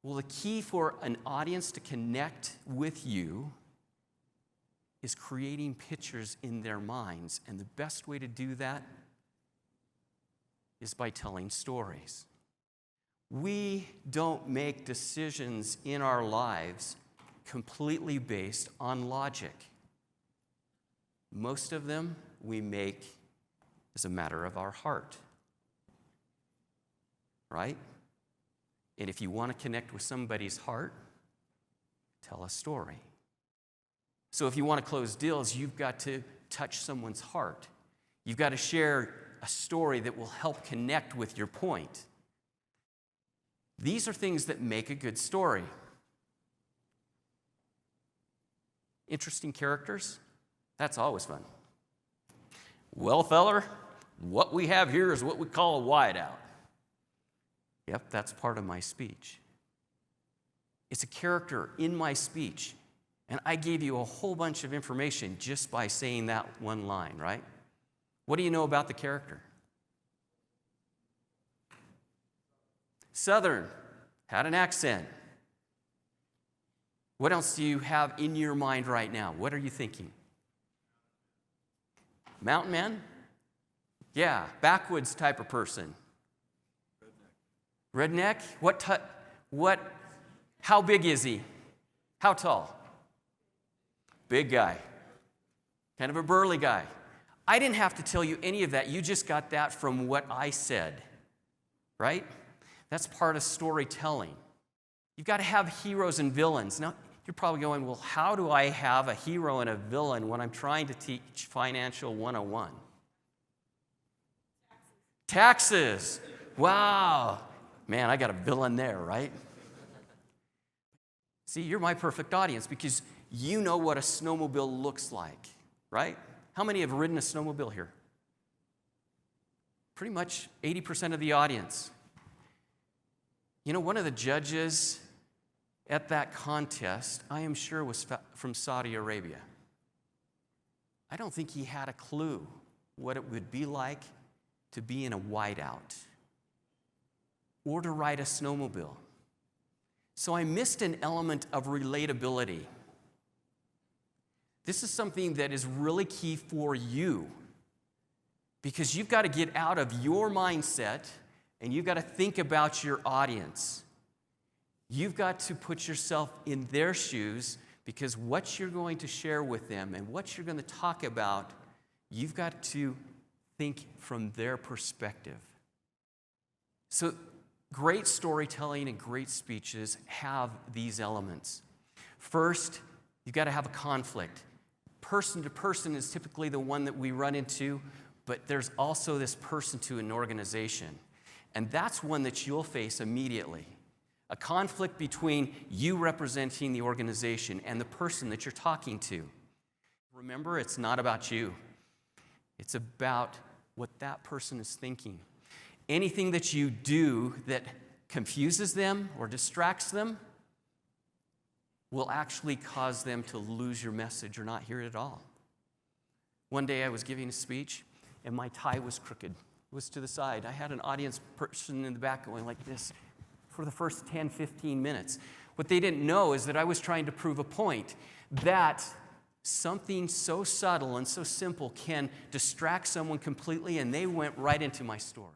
Well, the key for an audience to connect with you is creating pictures in their minds. And the best way to do that is by telling stories. We don't make decisions in our lives completely based on logic. Most of them we make as a matter of our heart. Right? And if you want to connect with somebody's heart, tell a story. So if you want to close deals, you've got to touch someone's heart. You've got to share a story that will help connect with your point. These are things that make a good story. Interesting characters? That's always fun. Well, feller, what we have here is what we call a wideout. Yep, that's part of my speech. It's a character in my speech. And I gave you a whole bunch of information just by saying that one line, right? What do you know about the character? Southern, had an accent. What else do you have in your mind right now? What are you thinking? Mountain man? Yeah, backwoods type of person. Redneck? How big is he? How tall? Big guy. Kind of a burly guy. I didn't have to tell you any of that. You just got that from what I said, right? That's part of storytelling. You've got to have heroes and villains. Now, you're probably going, well, how do I have a hero and a villain when I'm trying to teach Financial 101? Taxes. Wow. Man, I got a villain there, right? See, you're my perfect audience because you know what a snowmobile looks like, right? How many have ridden a snowmobile here? Pretty much 80% of the audience. You know, one of the judges at that contest, I am sure, was from Saudi Arabia. I don't think he had a clue what it would be like to be in a whiteout or to ride a snowmobile. So I missed an element of relatability. This is something that is really key for you because you've got to get out of your mindset and you've got to think about your audience. You've got to put yourself in their shoes because what you're going to share with them and what you're going to talk about, you've got to think from their perspective. So great storytelling and great speeches have these elements. First, you've got to have a conflict. Person to person is typically the one that we run into, but there's also this person to an organization. And that's one that you'll face immediately. A conflict between you representing the organization and the person that you're talking to. Remember, it's not about you. It's about what that person is thinking. Anything that you do that confuses them or distracts them will actually cause them to lose your message or not hear it at all. One day I was giving a speech and my tie was crooked. It was to the side. I had an audience person in the back going like this for the first 10, 15 minutes. What they didn't know is that I was trying to prove a point that something so subtle and so simple can distract someone completely, and they went right into my story.